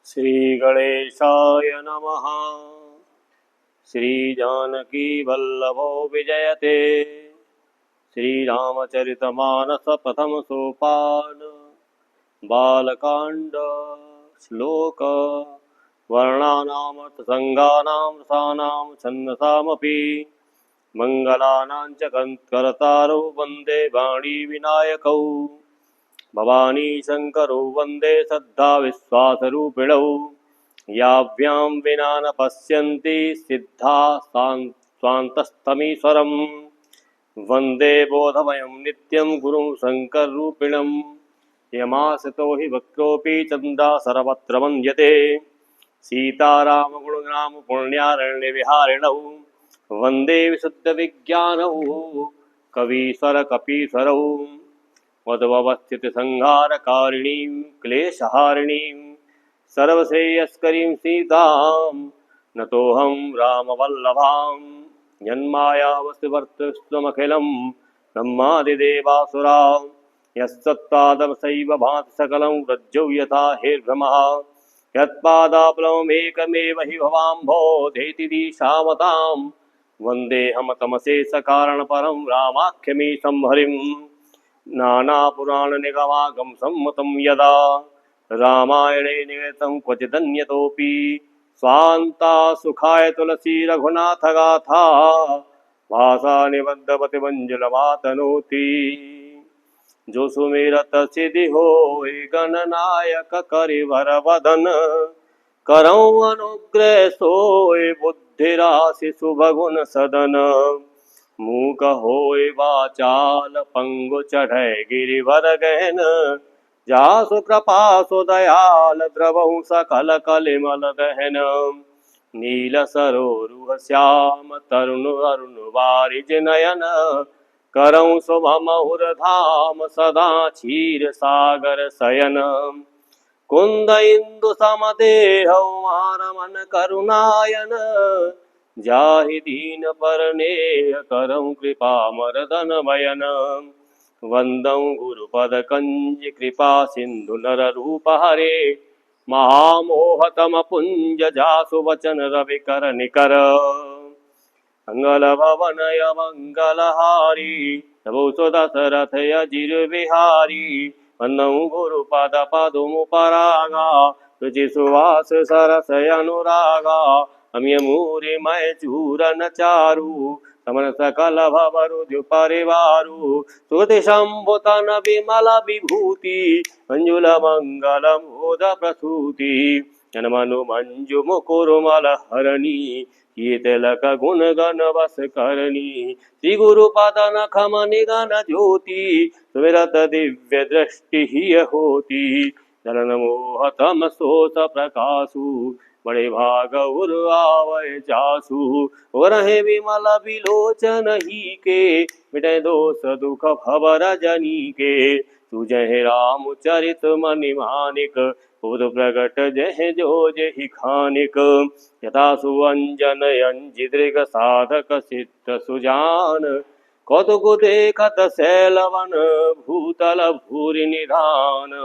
श्रीगणेशाय नमः। श्रीजानकीवल्लभो विजयते। श्रीरामचरितमानस प्रथम सोपान बालकांड श्लोक वर्णानामर्थसंगानां रसानां छन्दसामपि मंगलानां च कर्तारौ वन्दे वाणी विनायकौ भवानी शंकरौ वन्दे श्रद्धा विश्वासरूपिणौ याभ्यां विना न पश्यन्ति सिद्धा स्वान्तस्थमीश्वरम् वन्दे बोधमयं नित्यं गुरुं शङ्कररूपिणम् यमाश्रितो हि वक्रोऽपि चन्द्रा सर्वत्र वन्द्यते सीतारामगुणग्राम पुण्यारण्यविहारिणौ वन्दे विशुद्धविज्ञानौ कवीश्वरकपीश्वरौ मध्वस्थितिसंहारकारिणीं क्लेशहारिणीं सर्वश्रेयस्करीं सीतां नतोऽहं रामवल्लभां यन्मायावसुवर्तस्त्वमखिलं ब्रह्मादिदेवासुरा यस्सत्पादमसैव भाति सकलं रज्जौ यथा हेर्भ्रमः यत्पादाप्लवमेकमेव हि भवाम्भोधेति दिशामतां वन्देऽहं तमशेषकारणपरं रामाख्यमीशं हरिं नानापुराणनिगमागम सम्मतं यदा रामायणे नियतं क्वचिदन्यतोऽपि स्वान्ता सुखाय तुलसी रघुनाथ गाथा भाषा निबद्धपति मंजुलमातनोति जो सुमिरत सिद्धि होय गणनायक करिवर वदन करौ अनुग्रह सोय बुद्धिराशि शुभगुण सदन मूक होय वाचाल पंगु चढ़ै गिरिवर गहन जासु कृपा सुदयाल द्रवहु सकल कलिमल दहन नील सरोरुह श्याम तरुण अरुण वारिज नयन करौ शुभमहुर धाम सदा क्षीर सागर शयन कुंद इंदु समदेहौ मारमन करुणायन जाहि दीन परनेह करौ कृपा मर्दन वयन वंदौ गुरुपद कंज कृपा सिंधु नर रूप हरे महामोहतम पुंज जासु वचन रवि कर निकर मंगल भवन मंगलहारी प्रभु सुदशरथ अजिर बिहारी वंदौ गुरुपद पदुमुपरागा रुचि सुवास सरस अनुरागा अम्य मूरि मय चूरन चारु समन सकल भवरुद्यु परिवारु सुति शंभुतन विमल विभूति मंजुल मंगल मोद प्रसूति जनमनु मंजु मुकुरुमल हरणी शीतलक गुण गण बस करणी श्री गुरु पदन खम निगन ज्योति सुमिरत दिव्य दृष्टि ही होती चरण मोहतम सोत प्रकाशु बड़े भाग उर आवय जासु वरहे विमल विलोचन ही के मिटे दोष दुख भवर जनी के तुझे रामचरित मणिमानिक बुध प्रगट जह जो जहि खानिक यथा सुअंजन अंजिदृग साधक सिद्ध सुजान कौतुक देखत शैलवन भूतल भूरि निधान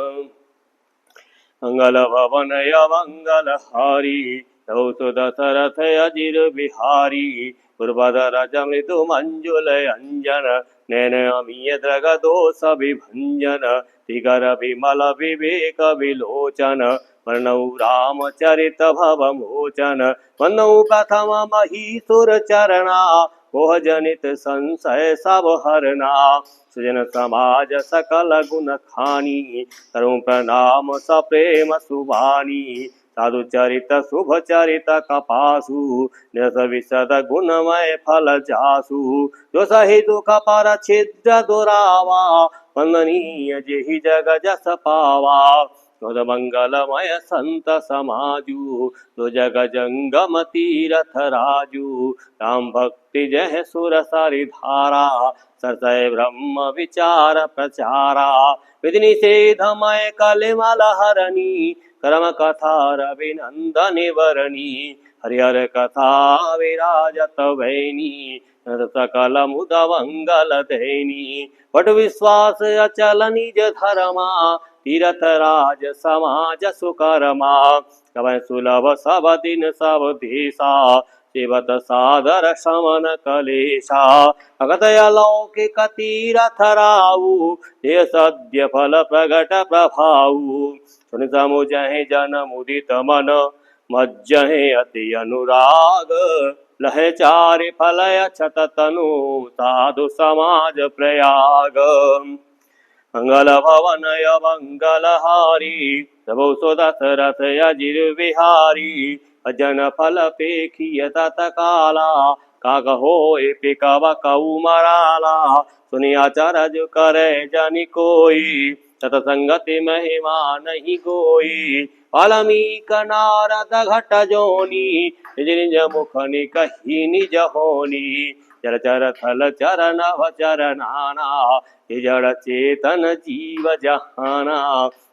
मंगल भवन मंगल हारी तौ दशरथ अजिर बिहारी पूर्वधर मृदु मंजुल अंजन नैन अमीय द्रग दोष विभंजन तिगर विमल विवेक विलोचन वर्णौ रामचरित भव मोचन वंदौ प्रथम महीसुर चरणा मोह जनित संशय सब हरना सुजन समाज सकल गुण खानी करूं प्रणाम सप्रेम सुभानी साधु चरित शुभ चरित कपासु निरस विशद गुणमय फल जासु जो सही दुख पर छिद्र दुरावा वंदनीय जेहि जग जस पावा सुध मंगलमय संत समाजु दो जग जंगम तीरथ राजू राम भक्ति जह सुर सरि धारा सरसय ब्रह्म विचार प्रचारा विधि निषेधमय कलिमल हरणी कर्म कथा रविनंदन वरणी हरिहर कथा विराजत भैनी सकल मुद मंगल धैनी पट विश्वास अचल निज धर्मा तीरथ राज समाज सुकर्मा कवय सुलभ सब दिन सब देशा सेवत सादर समन कलेशा भगतय लौकिक तीरथ राऊ ये सद्य फल प्रगट प्रभाऊ सुन समुझहि जन मुदित मन मज्जहि अति अनुराग लहे चारि फलय छत तनु साधु समाज प्रयाग मंगल भवनय मंगलहारी प्रभु सुदशरथ अजिर बिहारी अजन फल पेखिय तत्काला काग होय पिकव कौमराला सुनिया चरज करे जनि कोई सतसंगति महिमा नहीं कोई वाल्मीक नारद घट जोनी निज निज मुख निकहि निज होनी चर चर थल चरण चरनाना जड़ चेतन जीव जहाना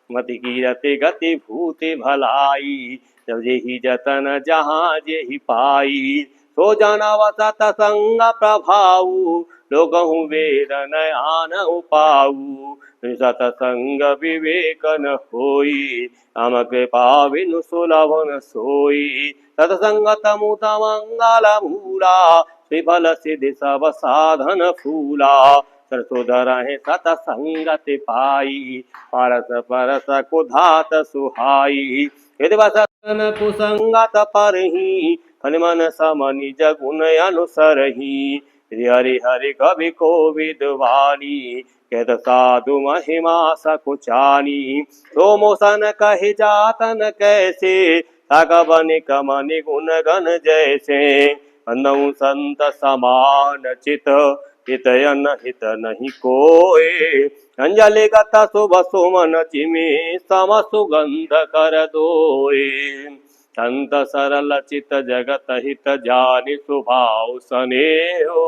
मति कीरति गति भूति भलाई जब जेहि जतन जहाँ जेहि पाई सो जानव सतसंग प्रभाऊ लोगहु वेद नयान पाऊ सतसंग विवेक न होई राम कृपा बिनु सुलभ न सोई सतसंगत मुत मंगल मूला विफल सिद्धि सब साधन फूला सरसोधर है सतसंगति पाई परस परस कुधात सुहाई यदि वसन कुसंगत परही फल मन सम निज गुण अनुसरही हरि हरि कवि कोविद वाणी कहत साधु महिमा सकुचानी तो मोसन कहि जातन कैसे साग बनि कमनि गुण गण जैसे अन्नऊ संत समान चित हितयन हित नहीं कोय अंजलि गत शुभ सुमन चिमे सम सुगंध कर दोए संत सरल चित जगत हित जानि स्वभाव स्नेहो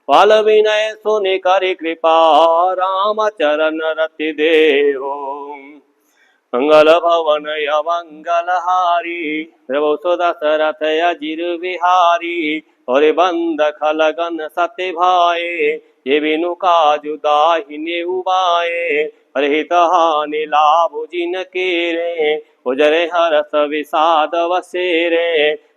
फल विनय सुनि करि कृपा राम चरण रति देहो मंगल भवन मंगल हारी प्रभु सुदशरथ अजिर बिहारी और बंद खलगन सत्य भाए ये बिनु काजु दाहिने उबाए परहित हानि लाभ जिन केरे उजरे हरस विषाद वसेरे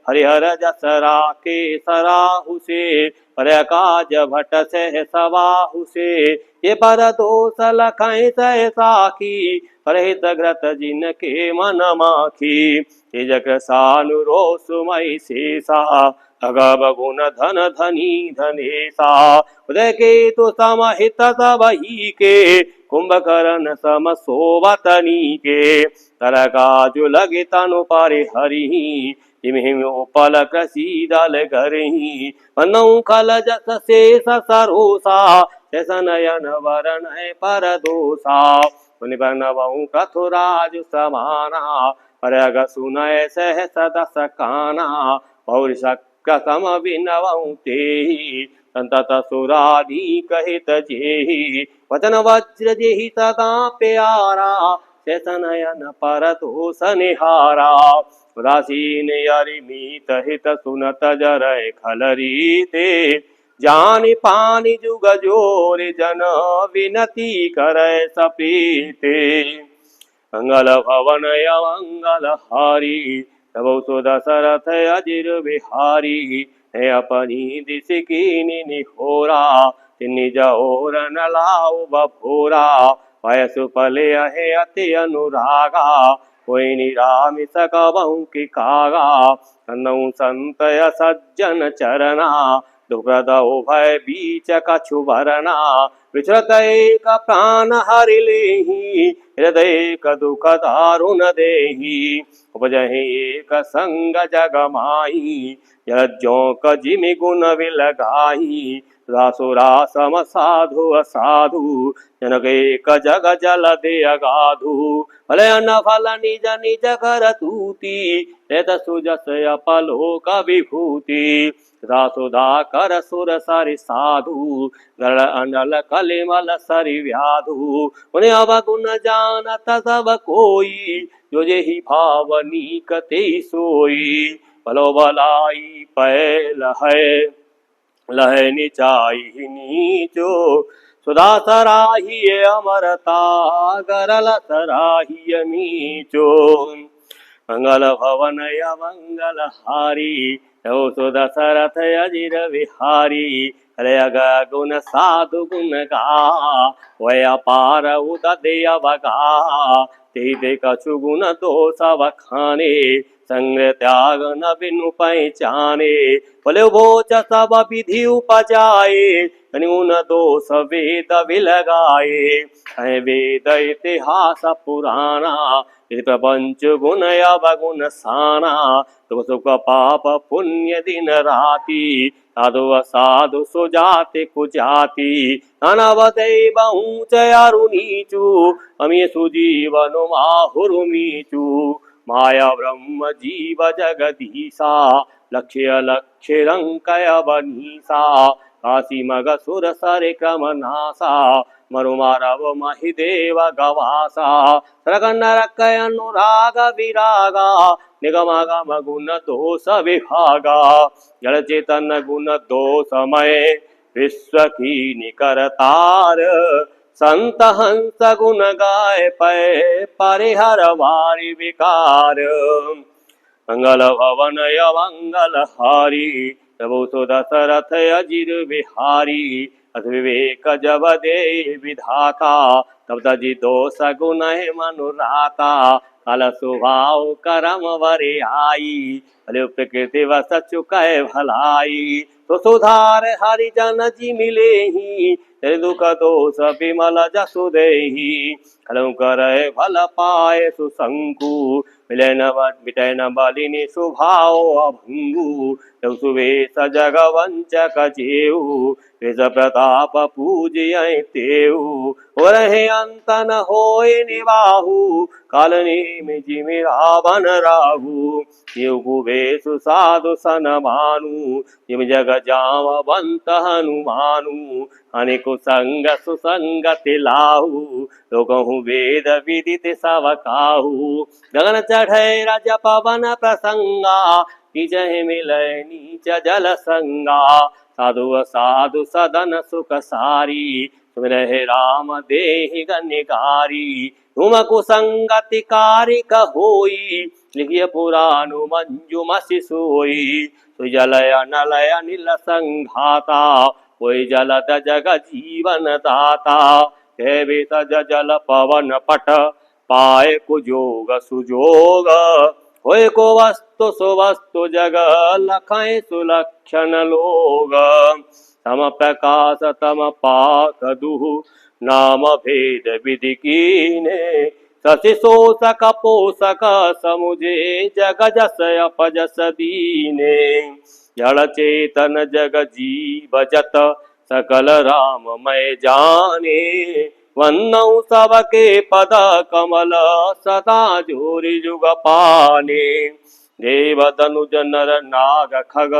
हरिहर जसरा के सराहु से पर काज भट से सवाहु से ये पर दोष लखै सह साखी परहित ग्रत जिन के मन माखी तेजक सानुरोसुमय शेषा अगव गुण धन धनी धनेशा उदय के तो समहित सबही के कुंभकर्ण सम सोवतनी के तरकाजु लगे तनु पारे हरि हिम उपल कृषिदल करही पन्नऊ खल जस शेष सरोसा शेष नयन वरण पर दोषा निबनवऊ कथुराज समाना परग सुनय सह सदस काना पौरुषक सम विनवऊ तेहि संतत सुरादि कहित जेहि वचन वज्र जेहि सदा प्यारा शेष नयन पर दोष निहारा उदासीन अरिमीत हित सुनत जरय खलरी ते जानि पानि जुग जोर जन विनती करय सपीते मंगल भवन मंगल हारी प्रभु सुदशरथ अजिर बिहारी है अपनी दिश कीनि निहोरा निज ओर न लाऊ बभोरा वयसु पले है अति अनुरागा कोई निरामिष कबहु की कागा कन्नऊ संतय सज्जन चरना दुप्रद उभय बीच कछु भरना विचरत एक प्राण हरि लेहि हृदय एक दुख दारुण देहि उपजहि एक संग जग माही यज्ञों क जिमि गुण विलगाही रासुरा सम साधु असाधु जनक एक जग जल दे अगाधु भले अन्न फल निज निज कर तूति रेत सुजस अपलोक विभूति रासुधा कर सुर सरि साधु गण अनल कलिमल सरि व्याधु उन्हें अवगुण जानत सब कोई जो जेहि भावनी कते सोई भलो भलाई पैल है लह निचाई नीचो सुधा सराहिए अमरता गरल सराहिय नीचो मंगल भवन या मंगल हारी रहो सो दशरथ अजिर विहारी रग गुण साधु गुण गा वय अपार उदय बगा ते कछु गुण दोष बखाने संग त्याग न बिनु पहचाने बोले भोच सब विधि उपजाए गुण दोष वेद विलगाए वेद इतिहास पुराना प्रपंच गुण अवगुण साना दुख सुख पाप पुण्य दिन राति साधु असाधु सुजाति कुजाति अनवदैव ऊंच अरु नीचु अमी सुजीवन माहुरुमीचु माया ब्रह्म जीव जगदीशा लक्ष्य लक्ष्य रंकय बनीसा काशी मग सुर सरे क्रम नासा मरुमारव महिदेव गवासा सरगन रकय अनुराग विरागा निगमागम गुण दोष विभागा जड़ चेतन गुण दोषमय विश्व की निकरतार संत हंस गुण गाय पै परिहर वारि विकार मंगल भवन मंगल हारी प्रभु सो दशरथ अजिर बिहारी अस विवेक जब दे विधाता तब तजि दोष गुण मनुराता कल स्वभाव करम वरे आई भले प्रकृति वस चुकै भलाई तो सुधार हरिजन जी मिले ही तेरे दुख दोष विमल जसु देहि कलौ करे भल पाए सुशंकु मिले न मिटे न बलिनी सुभाव अभंगु सुवेश जग वंचक जेऊ वेश प्रताप पूजय तेऊ और हे अंत न होय निवाहु कालनी में जिमि रावण राहु देव कुबेशु साधु सन मानु जिम जग जामवंत हनुमानु अनेको संग सुसंगति लाहु लोकहु वेद विदित सब काहू गगन चढ़े रज पवन प्रसंगा जय मिलय नीच जल संगा साधु साधु सदन सुख सारी तुम रहे राम देहि गण्यकारी तुम कुसंगति कारिक होई लिखिय पुराण मंजु मसि सोई सुजलय नलय नील संघाता कोई जलद जग जीवन दाता हे विसज जल पवन पट पाए कुजोग सुजोग होय को वस्तु सुवस्तु जग लखय सुलक्षण लोग तम प्रकाश तम पाक दुहु नाम भेद विधि कीने शशि शोषक पोषक समुझे जग जस अपजस दीने जड़ चेतन जग जीव जत सकल राम मैं जाने वन्नौ सबके पद कमल सदा जोरि जुग पाने देव धनुज नर नाग खग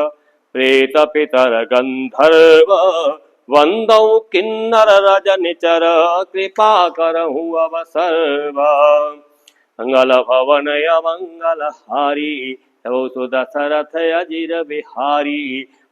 प्रेत पितर गंधर्व वंदौ किन्नर रजनिचर कृपा करहु अवसर्व मंगल भवन मंगल हारी तव सो दशरथ अजिर बिहारी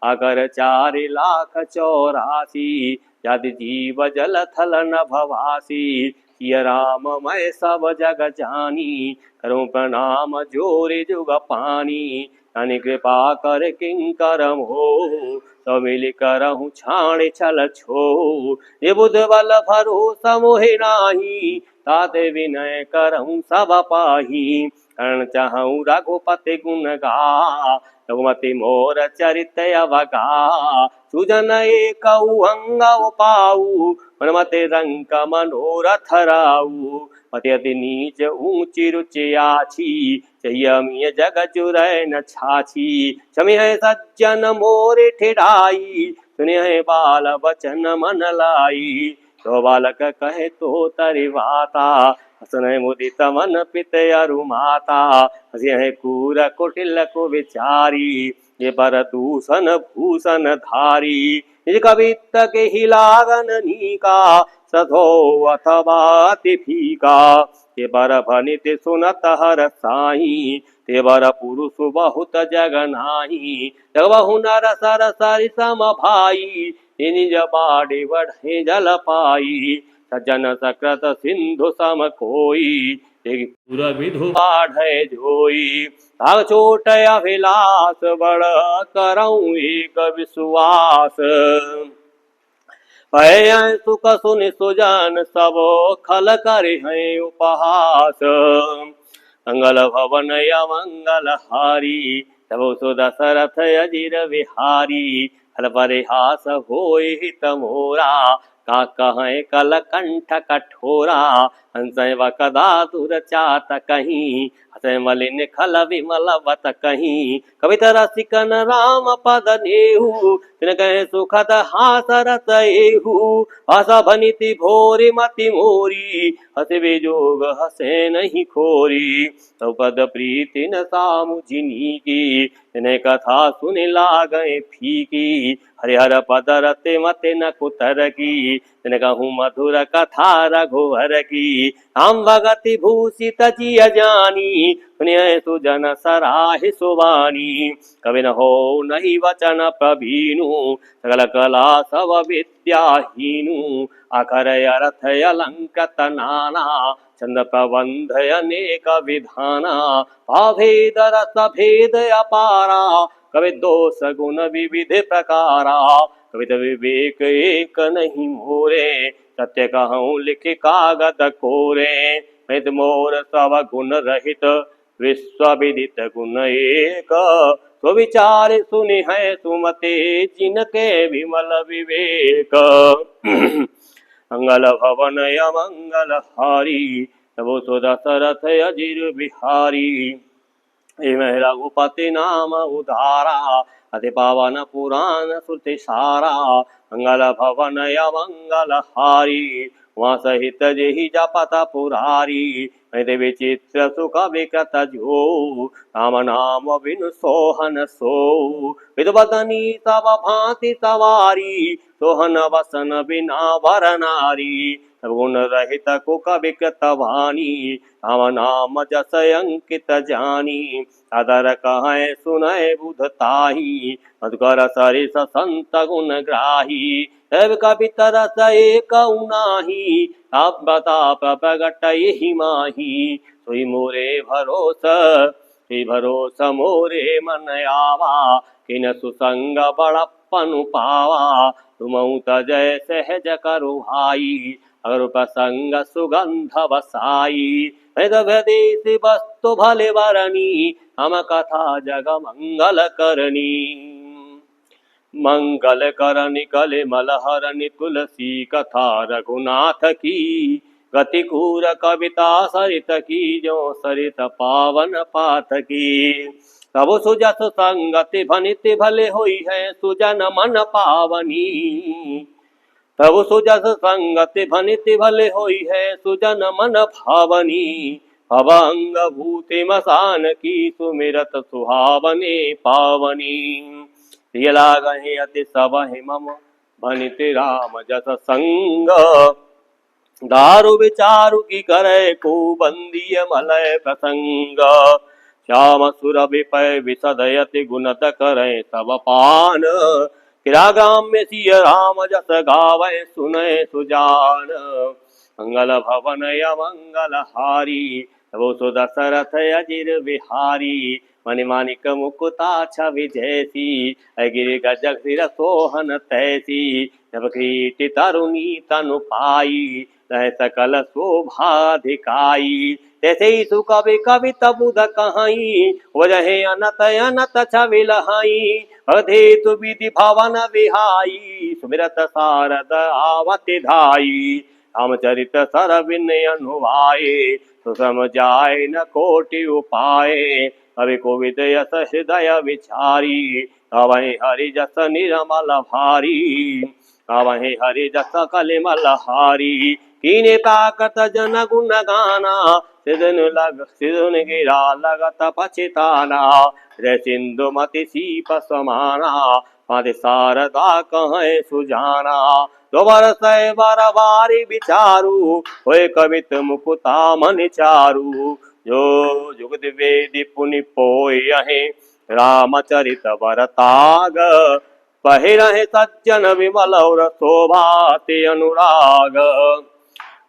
अगर 4,84,000 यदि जीव जल थल न भवासी सिय राम मैं सब जग जानी करूं प्रणाम जोरि जुग पानी तनि कृपा कर किंकर हो तो मिल करहूँ छाण छल छो ये बुध बल भरोसा मोहि नाही ताते विनय करहूँ सब पाही कर्ण चाहूँ रघुपति गुण गा रघुमति मोर चरित अवगा सुजन एक अंग पाऊ मनमते रंक मनोरथ राऊ मति अति नीच ऊंची रुचि आछी चयमिय जग चुरै न छाछी क्षमि है सज्जन मोरे ठिठाई सुनि है बाल बचन मन लाई तो बालक कहे तो तरि वाता हसन मुदित मन पित अरु माता हसी है कूर कुटिल को विचारी ये पर दूषण भूषण धारी निज कवित के ही लागन नीका सधो अथवा तिफिका ते बर भनित सुनत हर साई ते बर पुरुष बहुत जग नाही जगबहु नर सर सरि सम भाई निज बाड़ी बढ़े जल पाई, सज्जन सकृत सिंधु सम कोई, पुर विधु बाढ़ जोई। ताग चोट अभिलाष बड़ करऊँ एक विश्वास, भय सुख सुनि सुजन सब खल करे हैं उपहास। मंगल भवन अमंगल हारी, तब सो दशरथ अजिर विहारी, हल परिहास होय हित मोरा, का कहें कल कंठ कठोरा। हंसय वकदा दुरचात कहीं, हसय मलिन खल विमल बत कहीं। कवित रसिकन राम पद नेहु, तिन कहे सुखद हास रस एहु। हस भनिति भोरि मति मोरी, हस विजोग हसे नहीं खोरी। तब पद प्रीति न सामु जिनी की, तिन्हें कथा सुनि लागए फीकी। हरिहर पद रते मते न कुतर की, तिन कहूँ मधुर कथा रघुवर की। राम भगति भूषित जिय जानी, सुनिए सुजन सराहि सुबानी। कवि न हो नहीं वचन प्रवीणु, सकल कला सब विद्याहीनु। अखर अर्थ अलंकृत नाना, छंद प्रबंध अनेक विधाना। भावभेद रस भेद अपारा, कवि दोष गुण विविध प्रकारा। कवित विवेक एक नहीं मोरे, सत्य कहूँ लिख कागद कोरे। वेद मोर सब गुण रहित, विश्व विदित गुण एक। तो विचार सुनि है सुमते, जिनके विमल विवेक। मंगल भवन अमंगल हारी, तबो सो दशरथ अजिर बिहारी। इमे रघुपति नाम उदारा, अति पावन पुराण श्रुति सारा। मंगल भवन अमंगल हारी, वहाँ सहित जेहि जपत पुरारी। मैं विचित्र सुख विकृत जो, राम नाम बिनु सोहन सो। विधवदनी सब भांति सवारी, सोहन वसन बिना वर नारी। गुण रहित कुक विकृत वाणी, राम नाम जस अंकित जानी। सादर कहे सुनय बुध ताही, मधुकर सरिस संत गुण ग्राही। तब कवि तरस एक नाही, आप बता प्रगट यही माही। सोई मोरे भरोसा मोरे मन आवा, किन सुसंग बड़प्पन पावा। तुमऊ तजय सहज करु भाई, अगर प्रसंग सुगंध बसाई। वेदेश वस्तु भले वरणी, हम कथा जग मंगल करनी। मंगल करनि कले मलहरनि, तुलसी कथा रघुनाथ की। गति कूर कविता सरित की, जो सरित पावन पाथ की। तब सुजस संगति भनिति भले होई है, सुजन मन पावनी। तब सुजस संगति भनिति भले होई है, सुजन मन भावनी। भवंग भूति मसान की, सुमिरत सुहावने पावनी। प्रिय लागहि अति सबहि मम, भनिति राम जस संग। दारु विचारु की करे को, बंदीय मलय प्रसंग। श्याम सुर विपय विसदयति, गुणत करे सब पान। किराग्राम्य सिय राम जस गावै, सुनय सुजान। मंगल भवन अमंगल हारी, तबो सो दशरथ अजिर बिहारी। मणिमाणिक मुकुता छवि जैसी, अगिर गजग सिर सोहन तैसी। जब कीर्ति तरुणी तनु पाई, रह सकल शोभाधिकाई। तैसे ही सुकवि कवित बुध कहाई, वजहे अनत अनत छवि लहाई। अधेतु विधि भवन विहाई, सुमिरत सारद आवति धाई। रामचरित सर विनय अनुवाये, सुसम जाय न कोटि उपाय। कवि कोविद यस हृदय विचारी, गावहि हरि जस निर्मल भारी। गावहि हरि जस कलिमल हारी। कीने ताकत जन गुण गाना, सिदुन गिरा लगत पछिताना। रे सिंधु मति सीप समाना, पाति शारदा कहे सुजाना। दो बरसै बार बारी विचारू, होय कवित मुकुता मन चारू। जो जुग द्विवेदी पुनि पोयहि, रामचरित बरताग। बहि रहे सज्जन विमल और शोभाते अनुराग।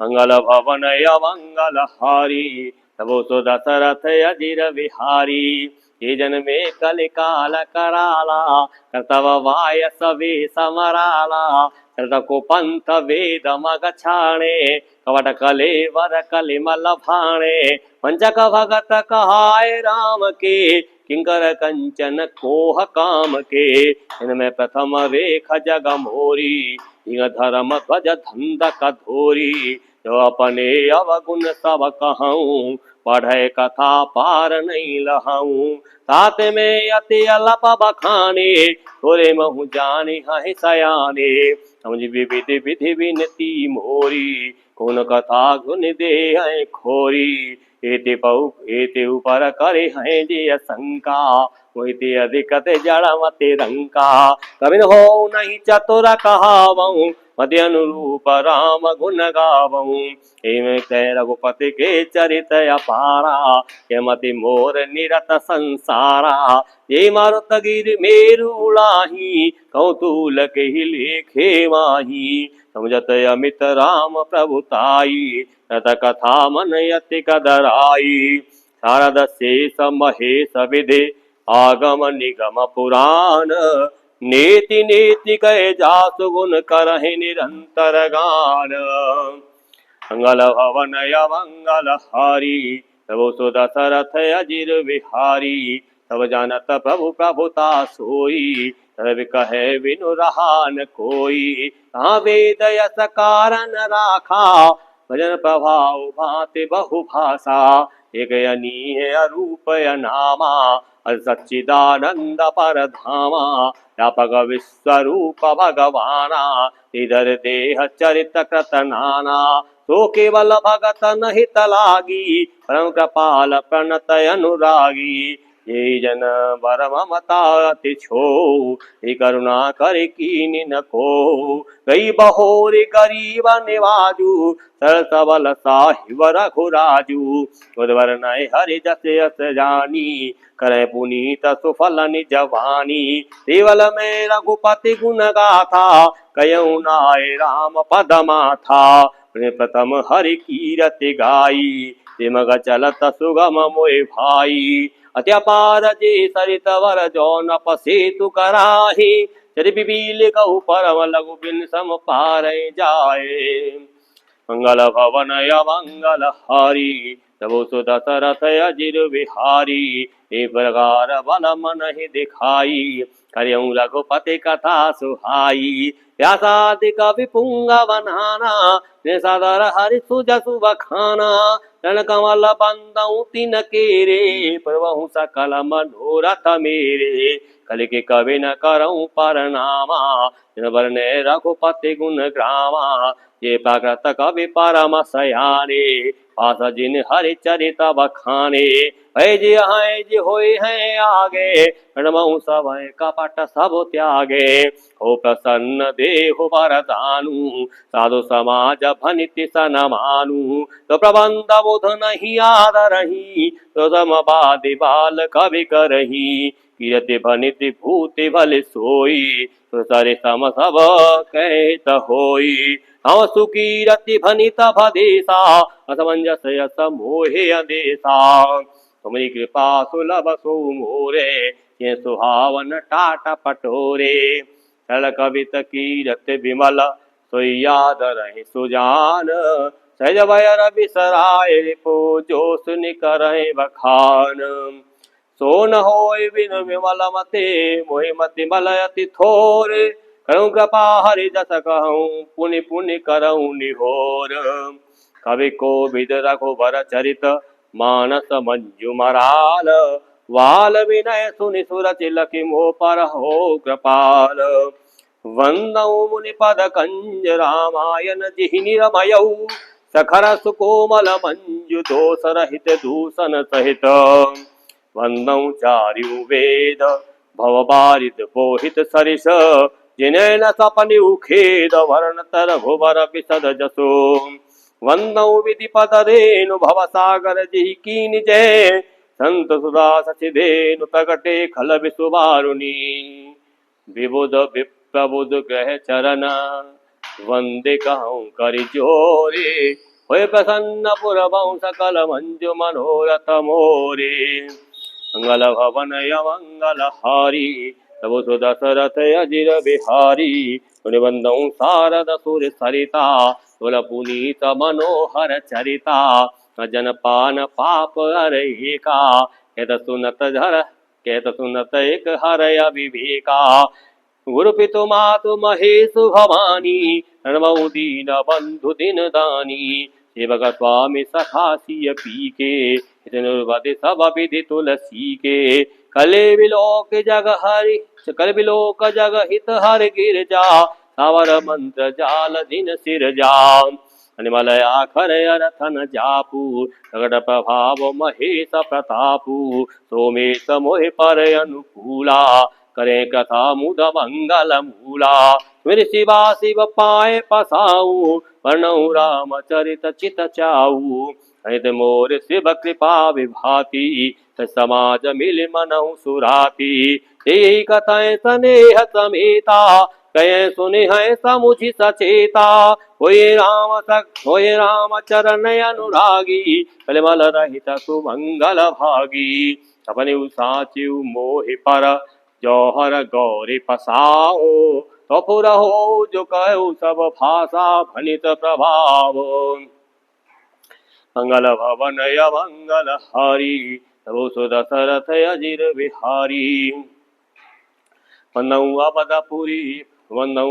मंगल भवन अमंगल हारी, तबो सो दशरथ अजिर विहारी। ये जन में कल काल कराला, कर्तव वाय सवे समराला। कृत को पंथ वेद मग छाणे, कवट कले वर कलिमल भाणे। पंचक भगत कहाय राम के, किंकर कंचन कोह काम के। इनमें प्रथम रेख जग मोरी, इह धर्म ध्वज धंधक धोरी। जो अपने अवगुण सब कहूँ, पढ़े कथा पार नहीं लहूँ। तात में अति अलप बखाने, थोरे महु जाने हैं सयाने। समझ विधि विधि विनती मोरी, कौन कथा गुण दे हैं खोरी। एते ऊपर करे हैं जे शंका, मोहिते अधिक जड़ मते रंका। कबिन हो नहीं चतुर कहावऊँ, मति अनुरूप राम गुण गावऊँ। एवं कह रघुपति के चरित अपारा, के मति मोर निरत संसारा। ये मारुत गिर मेरु लाही, कौतूल के ही लेखे माही। समझत अमित राम प्रभुताई, रत कथा मन यति कदराई। शारद शेष महेश विधि, आगम निगम पुराण। नेति नेति कहे जासु गुण करहि निरंतर गान। मंगल भवन अमंगल हारी, तबो सो दशरथ अजिर विहारी। तब जानत प्रभु प्रभुता सोई, तब कहे बिनु रहा न कोई। कहाँ वेद यस कारण राखा, भजन प्रभाव भांति बहु भाषा। एक अनीय अरूप अनामा, सच्चिदानंद पर धामा। व्यापक विश्वरूप भगवाना, इधर देह चरित कृत नाना। तो केवल भगत नहीं लागी, परम कृपाल प्रणत अनुरागी। ये जन बर ममता अति छो, करुणा कर कीन न को। गई बहोरी गरीब निवाजू, सर सबल साहिब रघुराजू। उद्वर नय हरि जस यस जानी, करे पुनीत सुफल निज वाणी। केवल में रघुपति गुण गाथा, कयऊ नाय राम पद माथा। प्रथम हरि कीरति गाई, तिमग चलत सुगम मोहि भाई। अति अपार जे सरित वर जौन पसेतु कराही। चरि बिबील गौ परम लघु बिन सम पार जाए। मंगल भवन अमंगल हारी, तबो सो दशरथ अजिर विहारी। ए प्रकार बल मन ही दिखाई, करियऊ रघुपति कथा सुहाई। व्यासादि कवि पुंगव नाना, निसादर हरि सुजसु बखाना। रण कमल बंदऊ तिन केरे, प्रभु सकल मनोरथ मेरे। कलिके कवि न करऊँ परनामा, बरने रघुपति गुण ग्रामा। ये प्राकृत कवि परम सयाने, पास जिन हरि चरित बखाने। भय जे हैं जे होए हैं आगे, प्रणमऊ सब कपट सब त्यागे। हो प्रसन्न देहु वरदानु, साधु समाज भनिति सन मानु। तो प्रबंध बुध नहीं आदरही, तो समवादि बाल कवि करही। कीरति भनिति भूति भल सोई, तो सरे सम सब कहत होई। हम सुकीरति भनित भदेशा, असमंजस यस मोहे अदेशा। तुम्हारी कृपा सुलभ सो मोरे, ये सुहावन टाट पटोरे। सरल कवित कीरत विमल, सोई याद रहे सुजान। सहज भय रवि सराय रिपो, जो सुनि करहि बखान। सो न होय बिनु विमल मते, मोहि मति मल अति थोर। करऊँ कृपा हरि जस कहूँ, पुनि पुनि करऊँ निहोर। कवि को विद रघुबर चरित, मानस मंजु मराल। वाल विनय सुनि सुर चिलकि मोह पर हो कृपाल। वंदऊ मुनि पद कंज, रामायण जिहि निरमयऊ। सखर सुकोमल मंजु, दोष रहित दूषण सहित। वंदऊ चार्यु वेद, भव बारिद पोहित सरिस। जिन्हें न सपनि उखेद, वर्णत रघुबर बिसद जसो। वंदऊ विधि पद रेणु, भव सागर जिहि कीनि जय। संत सुधा सचिदेनु, प्रगटे खल विसुबारुनी। विबुध विप्रबुध ग्रह चरण वंदे कहूँ कर जोरे होय प्रसन्न पुरबहु सकल मंजु मनोरथ मोरे मंगल भवन मंगल हारी तबु सुदशरथ अजिर बिहारी बंदौ शारद सुर सरिता तुल पुनीत मनोहर चरिता जन पान पाप हरेका केत सुनत धर केत सुनत एक हरय विवेका गुरु पितु मातु महेशु भवानी नमो दीन बंधु दिन दानी सेवक स्वामी सखा सिय पी के निर्वधि सब विधि तुलसी के कले विलोक जग हरि कल विलोक जग हित हर गिरजा सावर मंत्र जाल दिन सिर जाम अनिमल आखर अरथन जापू प्रगट प्रभाव महेश प्रतापू सोमेश मोहि पर अनुकूला करे कथा मुद मंगल मूला मेरे शिवा शिव पाए पसाऊ वर्णऊ राम चरित चित चाऊ हित मोर शिव कृपा विभाति समाज मिल मनहु सुराती यही कथाएं स्नेह समेता कहे सुने है समुझि सचेता होए राम चरण अनुरागी कलमल रहित सुमंगल भागी अपने साचिव मोहि पर जौहर गौरी पसाओ तो पुर हो जो कहु सब भाषा भनित प्रभाव मंगल भवन मंगल हारी तबु सुदशरथ अजिर बिहारी वंदौ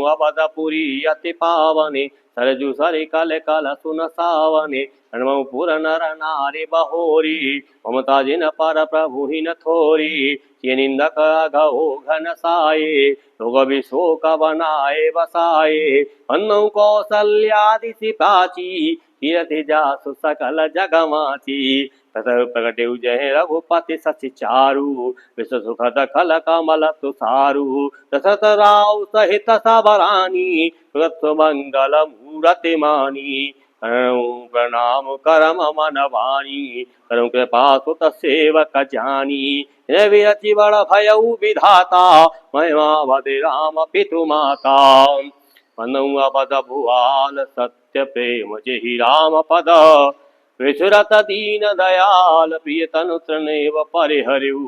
अबदपुरी अति पावने सरजु सरि कल कल सुन सावने हनुमौ पुर नर नारी बहोरी ममता जिन पर प्रभु हिन थोरी ये निंदक अघो घन साये लोग विशोक बनाए बसाए वंदौ कौसल्यादि सिपाची कीरति जासु सकल जगमाची ततः प्रगटे जय रघुपति सचि चारु विश्व सुखद खल कमल तुषारु दशरथ राव सहित सबरानी प्रगत मंगल मूरति मानी प्रणाम करम मन वाणी करम कृपा सुत सेवक जानी विरचि बड़ भयउ विधाता महिमा बदे राम पितु माता मनऊ अबद भुआल सत्य प्रेम जेहि राम पद विसुरत दीन दयाल प्रिय तनु तृणेव परिहरिऊ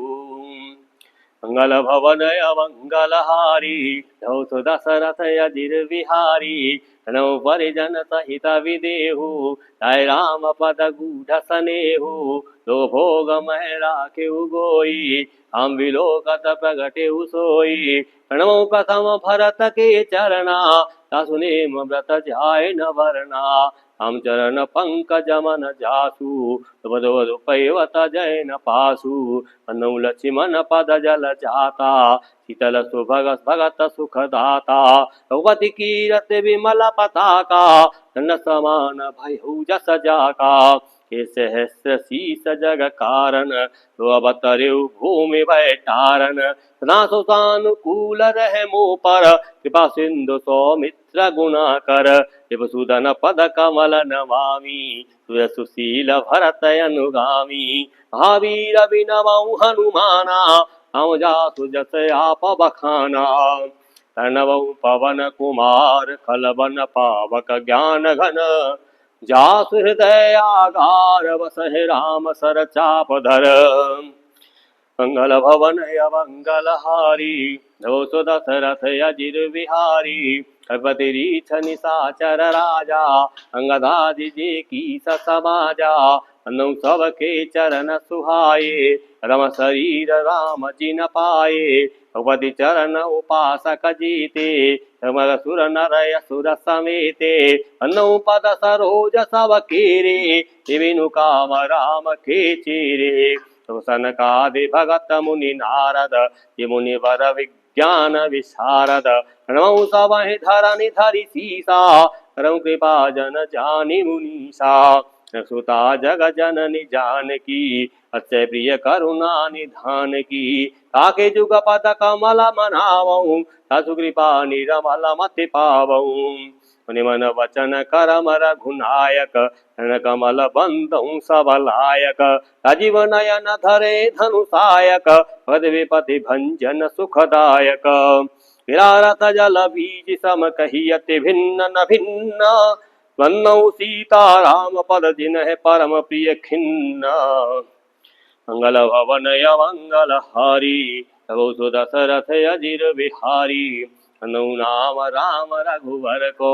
मंगल भवन मंगल हारी धौ दशरथ अजिर बिहारी नौ परिजन सहित विदेहु ताय राम पद गूढ़ सनेहु दो भोग मह राखेउ गोई हम विलोकत प्रगटे सोई प्रणमो कथम भरत के चरना सुनेम व्रत जाय न वरना हम चरण पंकज मन जासु बदवधु पैवत जय न पासु अनु लक्ष्मण पद जल जाता शीतल सुभग भगत सुख दाता भगवती कीरत विमल पताका न समान भयउ जस जाका के सहस्र शीस जग कारण तो अवतरु भूमि भैटारन सदा सुसानुकूल रहे मुँह पर कृपा सिंधु सौमित्र गुना कर शिवसुदन पद कमल नमामि सुर सुशील भरत अनुगामी महावीर विनमौ हनुमाना हम जासु जस आप बखाना तनवौ पवन कुमार खलवन पावक ज्ञान घन जासु हृदय आगार बसहि राम सर चाप धर मंगल भवन मंगल हारी धौ दशरथ अजिर बिहारी कपति रीछ निशाचर राजा अंगदादि जे की समाजा अनु सबके चरण सुहाये रम शरीर राम जिन पाए भगवती चरण उपासक जीते समर सुर नरय सुर समेते अनु पद सरोज सब कीरे विनु काम राम के चीरे सनकादि भगत मुनि नारद ये मुनि वर विज्ञान विशारद नमो सबहि धरनि धरि सीसा करम कृपा जन जानि मुनीसा सुता जग जननि जानकी अक्षय प्रिय करुणा निधान की ताके जुग पद कमल मनावऊं सासु कृपा निरमल मति पावऊं मन वचन करम रघुनायक धन कमल बंधु सबलायक राजीव नयन धरे धनुषायक पद विपति भंजन सुखदायक विरारत जल बीज सम कहियति भिन्न न भिन्न वन्नौ सीताराम पद जिन्ह परम प्रिय खिन्न मंगल भवन मंगल हारी तबो सो दशरथ अजिर बिहारी अनु नाम राम रघुवर को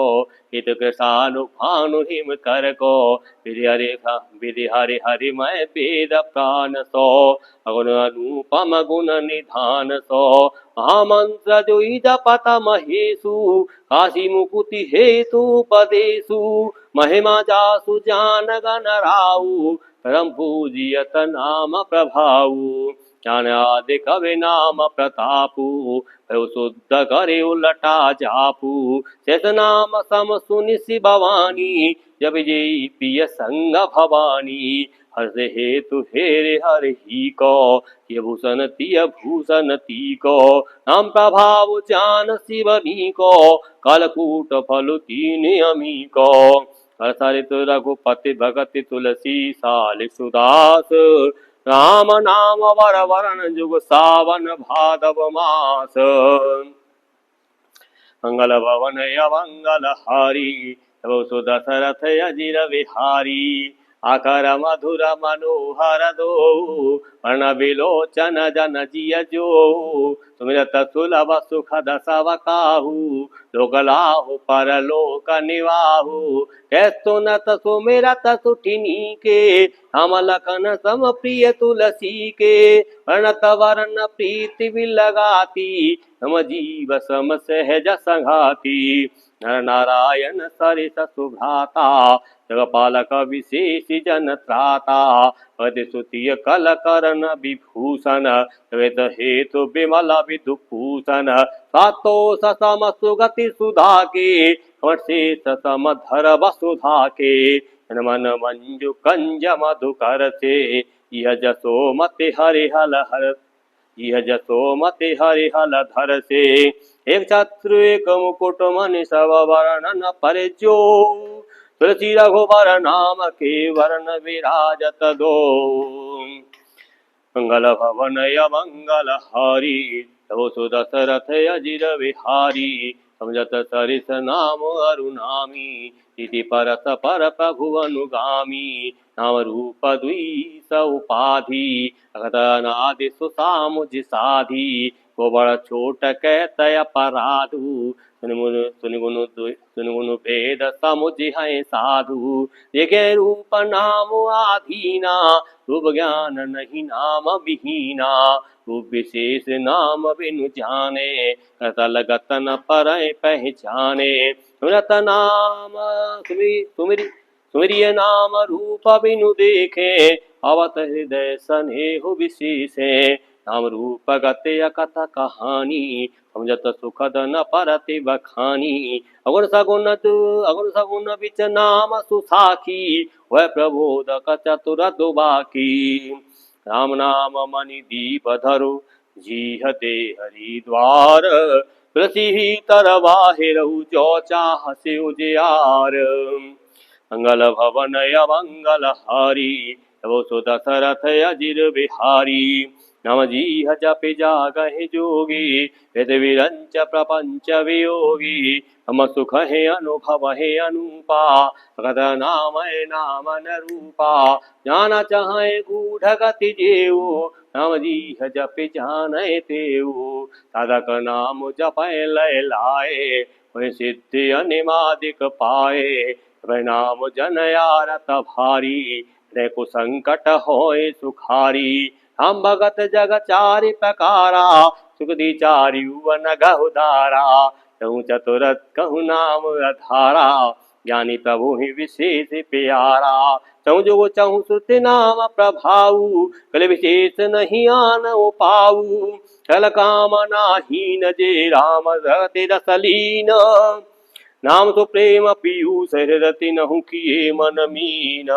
हित कृषानु भानु हिम कर को विधि हरि हरि मैं वेद प्राण सो अगुण अनुपम गुण निधान सो महामंत्र जोई जपत महेशु काशी मुकुति हेतु पदेशु महिमा जासु जान गण राउ परम पूजियत नाम प्रभाऊ ज्ञान आदि कवि नाम प्रतापु शुद्ध करे उलटा जापू शेष नाम सम सुनि सि भवानी जब जे पिय संग भवानी हर्ष हेतु हेरे हर ही को ये भूषण तिय भूषण ती को नाम प्रभाव जान शिवनी को कलकूट फल तीन अमी को हर्षरित रघुपति भगति तुलसी साल सुदास राम नाम वर वरण जुग सावन भादव मास मंगल भवन अमंगल हारी तब सुदशरथ अजिर विहारी आकर मधुर मनोहर दो वर्ण विलोचन जन जिय जो सुमिरत सुलभ सुख दसव काहू लोक लाहु परलोक निवाहु सुनत सुमिरत सुठिनी के हम लखन सम प्रिय तुलसी के वर्णत वर्ण प्रीति विलगाती हम जीव सम सहज संघाती नर नारायण सरिस सुभ्राता जगपालक विशेष जन त्राता पति सुतिय कल करण विभूषण वेद हेतु विमल विदुभूषण सातो सम सुगति सुधा के वर्षेष सम धर वसुधा के मन मंजु कंज मधुकर से यह जसो मति हरिहल हर यह जसो मति हरिहल धर से एक छत्रु एक मुकुट मनि सब वर्णन परिचो तुलसी रघुवर नाम के वर्ण विराजत दो मंगल भवन मंगल हारी तब सुदशरथ अजिर विहारी समझत सरिस नाम अरुनामी इति परस पर प्रभु अनुगामी नाम रूप द्विस उपाधि अगत अनादि सुसामुझ साधि को बड़ छोट कहत अपराधु सुन भेद समुझ है साधु देखे रूप नाम आधीना रूप ज्ञान नहीं नाम विहीना रूप विशेष नाम बिनु जाने कतल गतन पर पहचाने सुनत नाम सुमिरिय नाम रूप बिनु देखे अवत हृदय स्नेह विशेषे नाम रूप गते कथा कहानी समझत सुखद न परति बखानी अगुण सगुण बिच नाम सुसाखी वह प्रबोधक चतुर दुबाकी राम नाम मणि दीप धरो जीह दे हरिद्वार तुलसी तर बाहिरहु जो चाह से उजियार मंगल भवन मंगल हारी तब सुदशरथ अजिर बिहारी नम जीह जपि जागहि जोगी वेद विरंच प्रपंच वियोगी हम सुख है अनुभव है अनुपा भगत नाम न रूपा जाना चाहे गूढ़ गति जेऊ नाम जीह जपि जाने तेऊ साधक नाम जपय लय लाए वही सिद्धि अनिमादिक पाए वह नाम जन यारत भारी देखो संकट होए सुखारी हम भगत जग चारि प्रकारा सुखदी चारियु न गहुदारा कहूँ चतुरत कहूँ नाम अधारा ज्ञानी प्रभु ही विशेष प्यारा चहु जो चहु श्रुति नाम प्रभाऊ कल विशेष नहीं आन पाऊ कल कामना हीन जे राम रति रसलीन नाम तो प्रेम पीयूष हृदति नहु किए मन मीन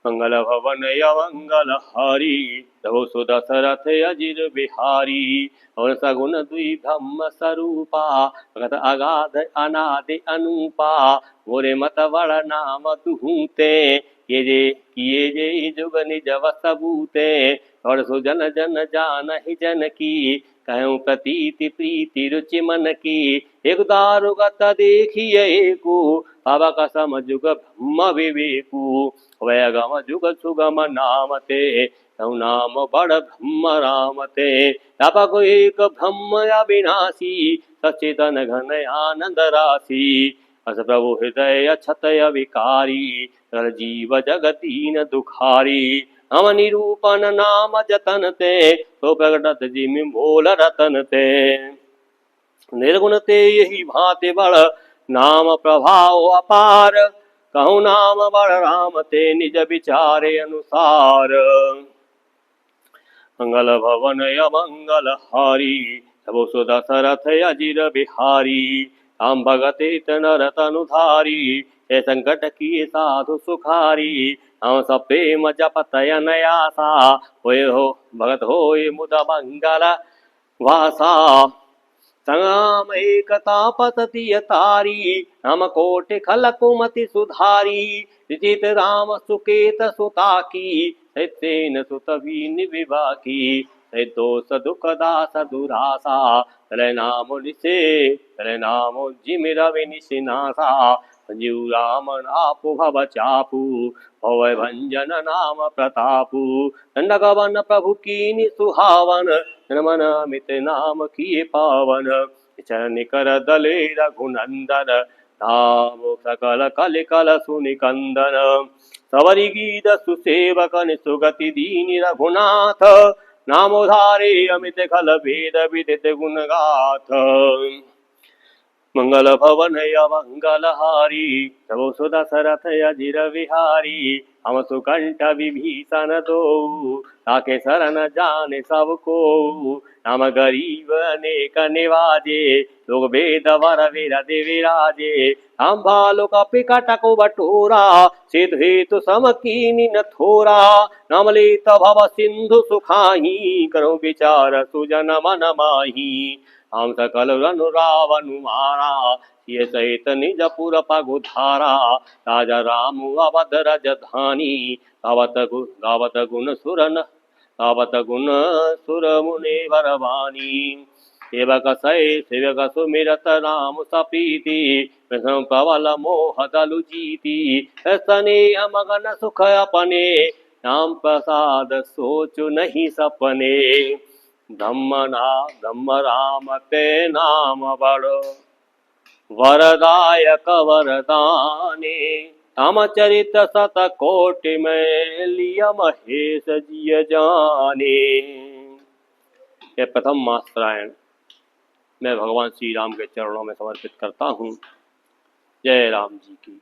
मंगल भवन मंगल हारी रघु सुत दशरथ अजिर बिहारी और सगुन दुई ब्रह्म स्वरूपा भगत अगाध अनादि अनुपा मोरे मत बड़ नाम तुहते किए जे जुग निज वस बूते और सुजन जन जान ही जन की कहूँ प्रतीति प्रीति रुचि मन की एक दारुगत देखिए को पावक सम जुग ब्रह्म विवेकु वैगम जुग सुगम नाम ते तौ नाम बड़ ब्रह्म राम ते तपक एक ब्रह्म अविनाशी सच्चिदन घन आनंद राशि अस प्रभु हृदय क्षतय विकारी कर जीव जगतीन दुखारी हम निरूपण नाम जतन ते तो प्रगटत जिमि मोल रतन ते निर्गुण ते यही भांति बड़ नाम प्रभाव अपार कहूँ नाम बड़ राम ते निज विचारे अनुसार मंगल भवन मंगल हारी तबो सुदशरथ अजिर बिहारी राम भगते नर तनुधारी हे संकट किए साधु सुखारी हम सब प्रेम जपतय नयासा होय हो भगत होय मुद मंगल वासा संगम एकता पतति तारी हम कोटि खल कुमति सुधारी विचित राम सुकेत सुता की सैतेन सुत वीन विवाकी दोष दुख दास दुरासा तले नाम निसे तले नाम जिमिर विनिशिनासा जीव राम आपु भव चापु भव भंजन नाम प्रतापु दंडकवन प्रभु कीनि सुहावन मन अमित नाम किए पावन चरण कर दले रघुनंदन नाम सकल कल कल सुनिकंदन सवरी गीत सुसेवकन सुगति दीनि रघुनाथ नामोधारे अमित खल भेद विदित गुण गाथ मंगल भवन मंगल हारी तबो सुदशरथ अजिर विहारी हम सुकंठ विभीषण दो ताके शरण जाने सबको नाम गरीब अनेक निवाजे लोग वेद वर वीर देविराजे हम बालो का पिकटको बटोरा सिद्ध हेतु समकीनि न थोरा नाम लेत भव सिंधु सुखाही करो विचार सुजन मन माही हम सकल रनु रावनु मारा ये सहित निज पुर पगुधारा राजा राम अवध राजधानी गावत गुण सुर मुनि वरवानी सेवक सै सेवक सुमिरत राम सप्रीति प्रथम पवल मोह दलु जीति स्नेह मगन सुख अपने नाम प्रसाद सोचु नहीं सपने धम्म राम ते नाम बड़ो वरदायक वरदाने हम चरित सत कोटि में लिया महेश जिय जाने। यह प्रथम मास्त्रायण मैं भगवान श्री राम के चरणों में समर्पित करता हूँ। जय राम जी की।